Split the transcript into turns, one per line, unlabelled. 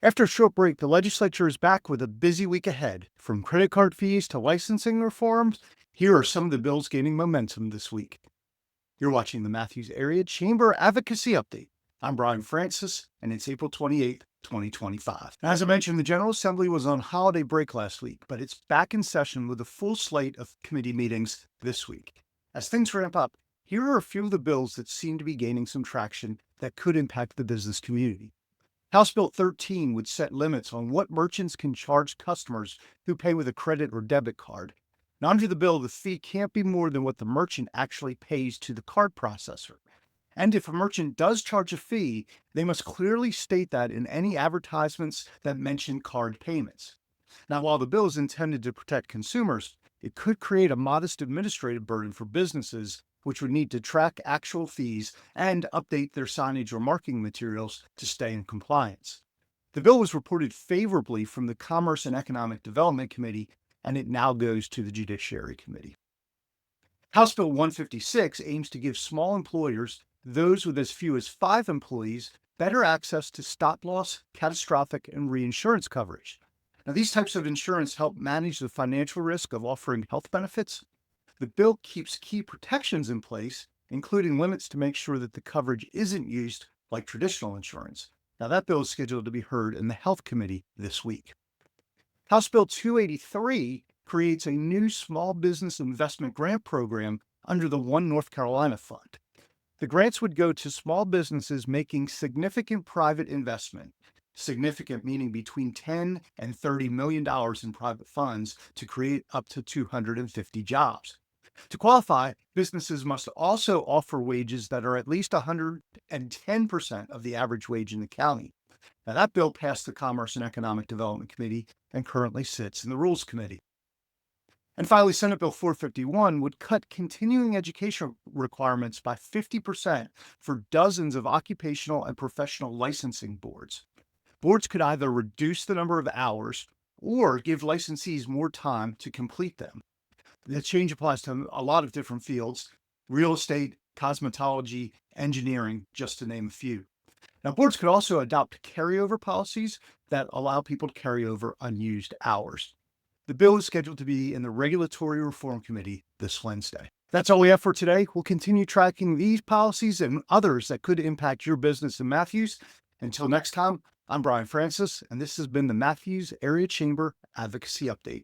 After a short break, the legislature is back with a busy week ahead. From credit card fees to licensing reforms, here are some of the bills gaining momentum this week. You're watching the Matthews Area Chamber Advocacy Update. I'm Brian Francis, and it's April 28th, 2025. As I mentioned, the General Assembly was on holiday break last week, but it's back in session with a full slate of committee meetings this week. As things ramp up, here are a few of the bills that seem to be gaining some traction that could impact the business community. House Bill 13 would set limits on what merchants can charge customers who pay with a credit or debit card. Now, under the bill, the fee can't be more than what the merchant actually pays to the card processor. And if a merchant does charge a fee, they must clearly state that in any advertisements that mention card payments. Now, while the bill is intended to protect consumers, it could create a modest administrative burden for businesses, which would need to track actual fees and update their signage or marketing materials to stay in compliance. The bill was reported favorably from the Commerce and Economic Development Committee, and it now goes to the Judiciary Committee. House Bill 156 aims to give small employers, those with as few as 5 employees, better access to stop-loss, catastrophic, and reinsurance coverage. Now, these types of insurance help manage the financial risk of offering health benefits. The bill keeps key protections in place, including limits to make sure that the coverage isn't used like traditional insurance. Now, that bill is scheduled to be heard in the Health Committee this week. House Bill 283 creates a new small business investment grant program under the One North Carolina Fund. The grants would go to small businesses making significant private investment, significant meaning between $10 and $30 million in private funds to create up to 250 jobs. To qualify, businesses must also offer wages that are at least 110% of the average wage in the county. Now, that bill passed the Commerce and Economic Development Committee and currently sits in the Rules Committee. And finally, Senate Bill 451 would cut continuing education requirements by 50% for dozens of occupational and professional licensing boards. Boards could either reduce the number of hours or give licensees more time to complete them. The change applies to a lot of different fields: real estate, cosmetology, engineering, just to name a few. Now, boards could also adopt carryover policies that allow people to carry over unused hours. The bill is scheduled to be in the Regulatory Reform Committee this Wednesday. That's all we have for today. We'll continue tracking these policies and others that could impact your business in Matthews. Until next time, I'm Brian Francis, and this has been the Matthews Area Chamber Advocacy Update.